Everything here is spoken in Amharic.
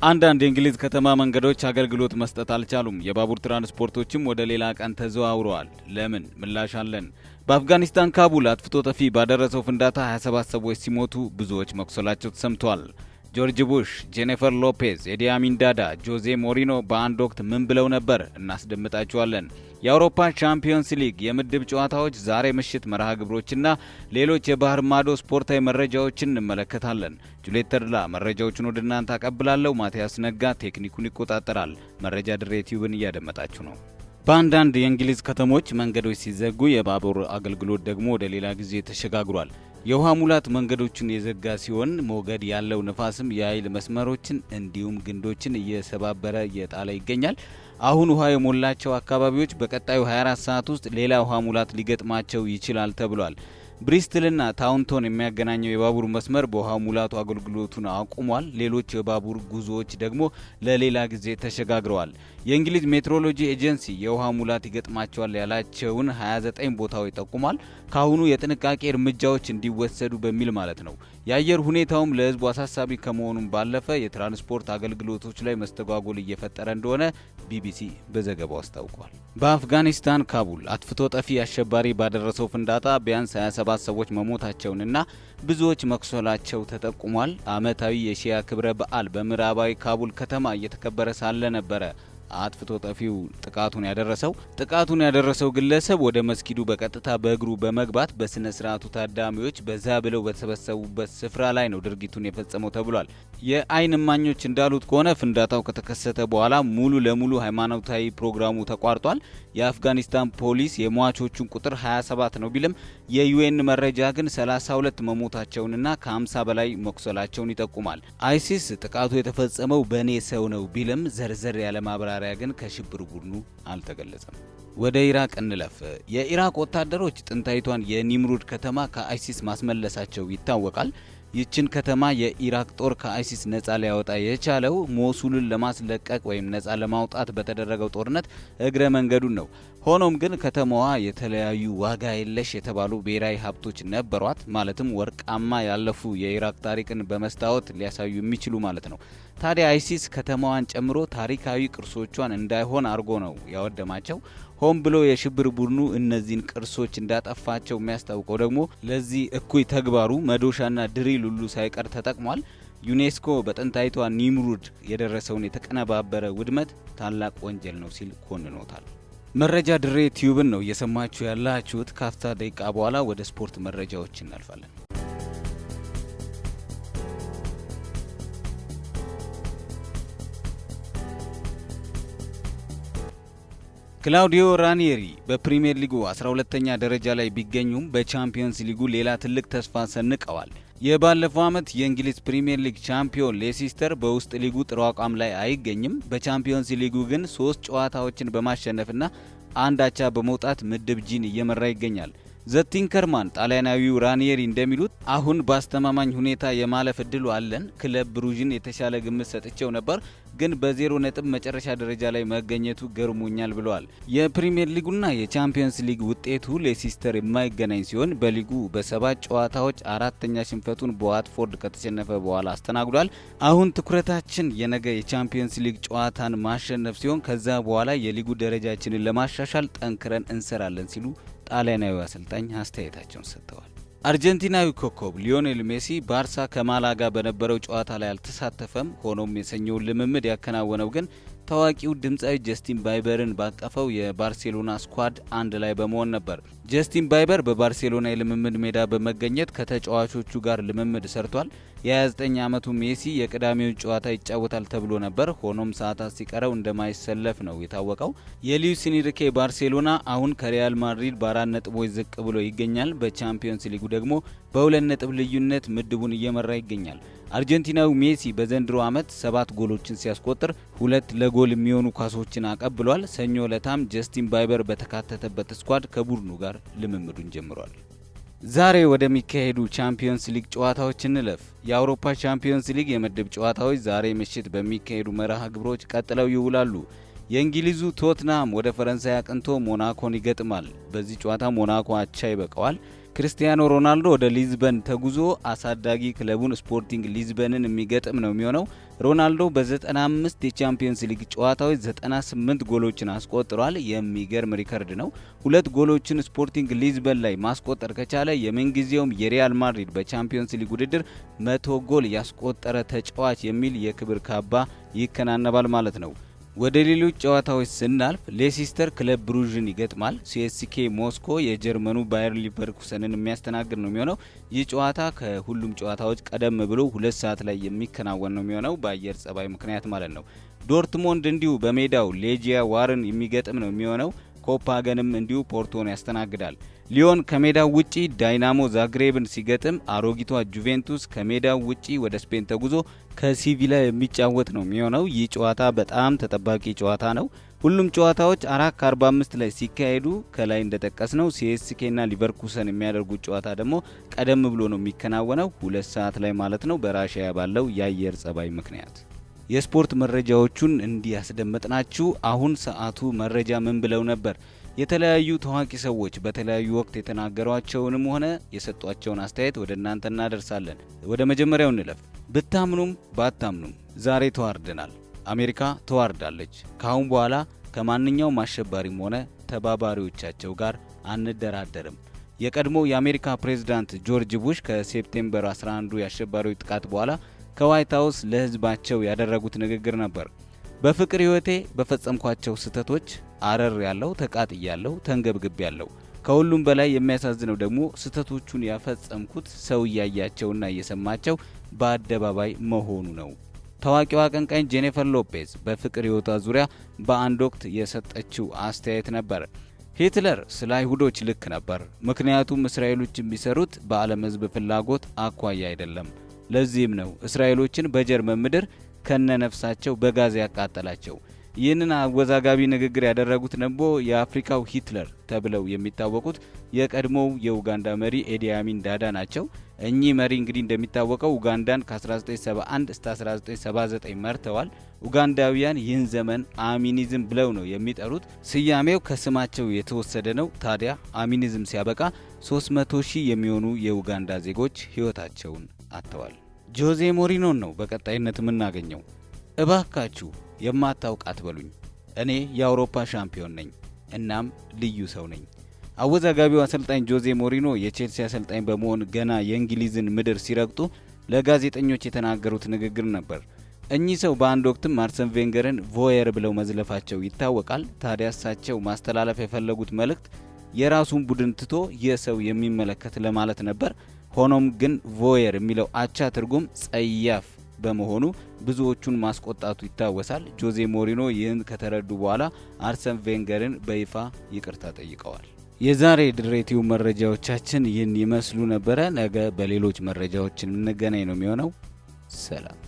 አንዳንድ የእንግሊዝ ከተማ መንገዶች አገልግሎት መስጠት አልቻሉም። የባቡር ትራንስፖርቶችም ወደ ሌላ ቀን ተዘዋውረዋል። ለምን? ምላሽ አለን። በአፍጋኒስታን ካቡል አጥፍቶ ጠፊ ባደረሰው ፍንዳታ 27 ሰዎች ሲሞቱ ብዙዎች መቁሰላቸው ተሰምቷል። ጆርጅ ቡሽ፣ ጄኒፈር ሎፔዝ፣ ኤዲ አሚን ዳዳ፣ ጆዜ ሞሪኖ በአንድ ወቅት ምን ብለው ነበር? እናስደምጣችኋለን። የአውሮፓ ቻምፒዮንስ ሊግ የምድብ ጨዋታዎች ዛሬ ምሽት መርሃ ግብሮችና ሌሎች የባህር ማዶ ስፖርታዊ መረጃዎችን እንመለከታለን። ጁሌት ተድላ መረጃዎችን ወደ እናንተ አቀብላለሁ። ማቲያስ ነጋ ቴክኒኩን ይቆጣጠራል። መረጃ ድሬ ቲዩብን እያደመጣችሁ ነው። በአንዳንድ የእንግሊዝ ከተሞች መንገዶች ሲዘጉ የባቡር አገልግሎት ደግሞ ወደ ሌላ ጊዜ ተሸጋግሯል። የውሃ ሙላት መንገዶችን የዘጋ ሲሆን ሞገድ ያለው ንፋስም የኃይል መስመሮችን እንዲሁም ግንዶችን እየሰባበረ እየጣለ ይገኛል። አሁን ውሃ የሞላቸው አካባቢዎች በቀጣዩ 24 ሰዓት ውስጥ ሌላ ውሃ ሙላት ሊገጥማቸው ይችላል ተብሏል። ብሪስትልና ታውንቶን የሚያገናኘው የባቡር መስመር በውሃ ሙላቱ አገልግሎቱን አቁሟል። ሌሎች የባቡር ጉዞዎች ደግሞ ለሌላ ጊዜ ተሸጋግረዋል። የእንግሊዝ ሜትሮሎጂ ኤጀንሲ የውሃ ሙላት ይገጥማቸዋል ያላቸውን 29 ቦታዎች ጠቁሟል። ካሁኑ የጥንቃቄ እርምጃዎች እንዲወሰዱ በሚል ማለት ነው። የአየር ሁኔታውም ለሕዝቡ አሳሳቢ ከመሆኑም ባለፈ የትራንስፖርት አገልግሎቶች ላይ መስተጓጎል እየፈጠረ እንደሆነ ቢቢሲ በዘገባው አስታውቋል። በአፍጋኒስታን ካቡል አጥፍቶ ጠፊ አሸባሪ ባደረሰው ፍንዳታ ቢያንስ 27 ሰዎች መሞታቸውንና ብዙዎች መቁሰላቸው ተጠቁሟል። ዓመታዊ የሺያ ክብረ በዓል በምዕራባዊ ካቡል ከተማ እየተከበረ ሳለ ነበረ አጥፍቶ ጠፊው ጥቃቱን ያደረሰው ግለሰብ ወደ መስጊዱ በቀጥታ በእግሩ በመግባት በስነ ስርዓቱ ታዳሚዎች በዛ ብለው በተሰበሰቡበት ስፍራ ላይ ነው ድርጊቱን የፈጸመው ተብሏል። የአይን እማኞች እንዳሉት ከሆነ ፍንዳታው ከተከሰተ በኋላ ሙሉ ለሙሉ ሃይማኖታዊ ፕሮግራሙ ተቋርጧል። የአፍጋኒስታን ፖሊስ የሟቾቹን ቁጥር 27 ነው ቢልም የዩኤን መረጃ ግን 32 መሞታቸውንና ከ50 በላይ መቁሰላቸውን ይጠቁማል። አይሲስ ጥቃቱ የተፈጸመው በኔ ሰው ነው ቢልም ዘርዘር ያለ ማብራሪያ ግን ከሽብር ቡድኑ አልተገለጸም። ወደ ኢራቅ እንለፍ። የኢራቅ ወታደሮች ጥንታዊቷን የኒምሩድ ከተማ ከአይሲስ ማስመለሳቸው ይታወቃል። ይችን ከተማ የኢራቅ ጦር ከአይሲስ ነጻ ሊያወጣ የቻለው ሞሱልን ለማስለቀቅ ወይም ነጻ ለማውጣት በተደረገው ጦርነት እግረ መንገዱን ነው። ሆኖም ግን ከተማዋ የተለያዩ ዋጋ የለሽ የተባሉ ብሔራዊ ሀብቶች ነበሯት። ማለትም ወርቃማ ያለፉ የኢራቅ ታሪክን በመስታወት ሊያሳዩ የሚችሉ ማለት ነው። ታዲያ አይሲስ ከተማዋን ጨምሮ ታሪካዊ ቅርሶቿን እንዳይሆን አድርጎ ነው ያወደማቸው። ሆን ብሎ የሽብር ቡድኑ እነዚህን ቅርሶች እንዳጠፋቸው የሚያስታውቀው ደግሞ ለዚህ እኩይ ተግባሩ መዶሻና ድሪል ሁሉ ሳይቀር ተጠቅሟል። ዩኔስኮ በጥንታዊቷ ኒምሩድ የደረሰውን የተቀነባበረ ውድመት ታላቅ ወንጀል ነው ሲል ኮንኖታል። መረጃ ድሬ ቲዩብን ነው እየሰማችሁ ያላችሁት። ካፍታ ደቂቃ በኋላ ወደ ስፖርት መረጃዎች እናልፋለን። ክላውዲዮ ራኒየሪ በፕሪሚየር ሊጉ 12ኛ ደረጃ ላይ ቢገኙም በቻምፒየንስ ሊጉ ሌላ ትልቅ ተስፋ ሰንቀዋል። የባለፈው ዓመት የእንግሊዝ ፕሪሚየር ሊግ ቻምፒዮን ሌሲስተር በውስጥ ሊጉ ጥሩ አቋም ላይ አይገኝም። በቻምፒየንስ ሊጉ ግን 3 ጨዋታዎችን በማሸነፍና አንድ አቻ በመውጣት ምድብ ጂን እየመራ ይገኛል። ዘቲንከርማን ጣሊያናዊው ራኒየሪ እንደሚሉት አሁን በአስተማማኝ ሁኔታ የማለፍ እድሉ አለን። ክለብ ብሩዥን የተሻለ ግምት ሰጥቼው ነበር፣ ግን በ0 ነጥብ መጨረሻ ደረጃ ላይ መገኘቱ ገርሞኛል ብለዋል። የፕሪሚየር ሊጉና የቻምፒየንስ ሊግ ውጤቱ ሌሲስተር የማይገናኝ ሲሆን በሊጉ በ7 ጨዋታዎች 4ኛ ሽንፈቱን በዋትፎርድ ከተሸነፈ በኋላ አስተናግዷል። አሁን ትኩረታችን የነገ የቻምፒየንስ ሊግ ጨዋታን ማሸነፍ ሲሆን ከዛ በኋላ የሊጉ ደረጃችንን ለማሻሻል ጠንክረን እንሰራለን ሲሉ ጣሊያናዊ አሰልጣኝ አስተያየታቸውን ሰጥተዋል። አርጀንቲናዊ ኮከብ ሊዮኔል ሜሲ ባርሳ ከማላጋ በነበረው ጨዋታ ላይ አልተሳተፈም። ሆኖም የሰኞውን ልምምድ ያከናወነው ግን ታዋቂው ድምፃዊ ጀስቲን ባይበርን ባቀፈው የባርሴሎና ስኳድ አንድ ላይ በመሆን ነበር። ጀስቲን ባይበር በባርሴሎና የልምምድ ሜዳ በመገኘት ከተጫዋቾቹ ጋር ልምምድ ሰርቷል። የ29 ዓመቱ ሜሲ የቅዳሜውን ጨዋታ ይጫወታል ተብሎ ነበር። ሆኖም ሰዓታት ሲቀረው እንደማይሰለፍ ነው የታወቀው። የሉዊስ ኤንሪኬ ባርሴሎና አሁን ከሪያል ማድሪድ በ4 ነጥቦች ዝቅ ብሎ ይገኛል። በቻምፒየንስ ሊጉ ደግሞ በ2 ነጥብ ልዩነት ምድቡን እየመራ ይገኛል። አርጀንቲናዊ ሜሲ በዘንድሮ ዓመት 7 ጎሎችን ሲያስቆጥር 2 ለጎል የሚሆኑ ኳሶችን አቀብሏል። ሰኞ ዕለታም ጀስቲን ባይበር በተካተተበት ስኳድ ከቡድኑ ጋር ልምምዱን ጀምሯል። ዛሬ ወደሚካሄዱ ቻምፒየንስ ሊግ ጨዋታዎች እንለፍ። የአውሮፓ ቻምፒየንስ ሊግ የምድብ ጨዋታዎች ዛሬ ምሽት በሚካሄዱ መርሃ ግብሮች ቀጥለው ይውላሉ። የእንግሊዙ ቶትናም ወደ ፈረንሳይ አቅንቶ ሞናኮን ይገጥማል። በዚህ ጨዋታ ሞናኮ አቻ ይበቀዋል። ክርስቲያኖ ሮናልዶ ወደ ሊዝበን ተጉዞ አሳዳጊ ክለቡን ስፖርቲንግ ሊዝበንን የሚገጥም ነው የሚሆነው። ሮናልዶ በ95 የቻምፒየንስ ሊግ ጨዋታዎች 98 ጎሎችን አስቆጥሯል። የሚገርም ሪከርድ ነው። 2 ጎሎችን ስፖርቲንግ ሊዝበን ላይ ማስቆጠር ከቻለ የምንጊዜውም የሪያል ማድሪድ በቻምፒየንስ ሊግ ውድድር 100 ጎል ያስቆጠረ ተጫዋች የሚል የክብር ካባ ይከናነባል ማለት ነው። ወደ ሌሎች ጨዋታዎች ስናልፍ ሌሲስተር ክለብ ብሩዥን ይገጥማል። ሲኤስኬ ሞስኮ የጀርመኑ ባየር ሊቨርኩሰንን የሚያስተናግድ ነው የሚሆነው። ይህ ጨዋታ ከሁሉም ጨዋታዎች ቀደም ብሎ 2 ሰዓት ላይ የሚከናወን ነው የሚሆነው በአየር ጸባይ ምክንያት ማለት ነው። ዶርትሞንድ እንዲሁ በሜዳው ሌጂያ ዋርን የሚገጥም ነው የሚሆነው። ኮፓገንም እንዲሁ ፖርቶን ያስተናግዳል። ሊዮን ከሜዳው ውጪ ዳይናሞ ዛግሬብን ሲገጥም፣ አሮጊቷ ጁቬንቱስ ከሜዳው ውጪ ወደ ስፔን ተጉዞ ከሲቪላ የሚጫወት ነው የሚሆነው። ይህ ጨዋታ በጣም ተጠባቂ ጨዋታ ነው። ሁሉም ጨዋታዎች 4:45 ላይ ሲካሄዱ ከላይ እንደጠቀስነው ሲኤስኬና ሊቨርኩሰን የሚያደርጉት ጨዋታ ደግሞ ቀደም ብሎ ነው የሚከናወነው 2 ሰዓት ላይ ማለት ነው በራሽያ ባለው የአየር ጸባይ ምክንያት። የስፖርት መረጃዎቹን እንዲያስደመጥናችሁ አሁን ሰዓቱ መረጃ ምን ብለው ነበር? የተለያዩ ታዋቂ ሰዎች በተለያዩ ወቅት የተናገሯቸውንም ሆነ የሰጧቸውን አስተያየት ወደ እናንተ እናደርሳለን። ወደ መጀመሪያው እንለፍ። ብታምኑም ባታምኑም ዛሬ ተዋርደናል። አሜሪካ ተዋርዳለች። ካሁን በኋላ ከማንኛውም አሸባሪም ሆነ ተባባሪዎቻቸው ጋር አንደራደርም። የቀድሞው የአሜሪካ ፕሬዝዳንት ጆርጅ ቡሽ ከሴፕቴምበር 11 የአሸባሪዎች ጥቃት በኋላ ከዋይት ሀውስ ለህዝባቸው ያደረጉት ንግግር ነበር። በፍቅር ህይወቴ በፈጸምኳቸው ስህተቶች አረር ያለው ተቃጥያለሁ፣ ተንገብግብ ያለው። ከሁሉም በላይ የሚያሳዝነው ደግሞ ስህተቶቹን ያፈጸምኩት ሰው እያያቸውና እየሰማቸው በአደባባይ መሆኑ ነው። ታዋቂዋ አቀንቃኝ ጄኒፈር ሎፔዝ በፍቅር ህይወቷ ዙሪያ በአንድ ወቅት የሰጠችው አስተያየት ነበር። ሂትለር ስለ አይሁዶች ልክ ነበር፣ ምክንያቱም እስራኤሎች የሚሰሩት በዓለም ህዝብ ፍላጎት አኳያ አይደለም። ለዚህም ነው እስራኤሎችን በጀርመን ምድር ከነነፍሳቸው በጋዝ ያቃጠላቸው። ይህንን አወዛጋቢ ንግግር ያደረጉት ደግሞ የአፍሪካው ሂትለር ተብለው የሚታወቁት የቀድሞው የኡጋንዳ መሪ ኤዲ አሚን ዳዳ ናቸው። እኚህ መሪ እንግዲህ እንደሚታወቀው ኡጋንዳን ከ1971 እስከ 1979 መርተዋል። ኡጋንዳውያን ይህን ዘመን አሚኒዝም ብለው ነው የሚጠሩት። ስያሜው ከስማቸው የተወሰደ ነው። ታዲያ አሚኒዝም ሲያበቃ 300,000 የሚሆኑ የኡጋንዳ ዜጎች ህይወታቸውን አጥተዋል። ጆዜ ሞሪኖን ነው በቀጣይነት የምናገኘው። እባካችሁ የማታውቅ አትበሉኝ፣ እኔ የአውሮፓ ሻምፒዮን ነኝ፣ እናም ልዩ ሰው ነኝ። አወዛጋቢው አሰልጣኝ ጆዜ ሞሪኖ የቼልሲ አሰልጣኝ በመሆን ገና የእንግሊዝን ምድር ሲረግጡ ለጋዜጠኞች የተናገሩት ንግግር ነበር። እኚህ ሰው በአንድ ወቅትም አርሰን ቬንገርን ቮየር ብለው መዝለፋቸው ይታወቃል። ታዲያ እሳቸው ማስተላለፍ የፈለጉት መልእክት የራሱን ቡድን ትቶ የሰው የሚመለከት ለማለት ነበር። ሆኖም ግን ቮየር የሚለው አቻ ትርጉም ጸያፍ በመሆኑ ብዙዎቹን ማስቆጣቱ ይታወሳል። ጆዜ ሞሪኖ ይህን ከተረዱ በኋላ አርሰን ቬንገርን በይፋ ይቅርታ ጠይቀዋል። የዛሬ ድሬቲው መረጃዎቻችን ይህን ይመስሉ ነበረ። ነገ በሌሎች መረጃዎች እንገናኝ ነው የሚሆነው። ሰላም።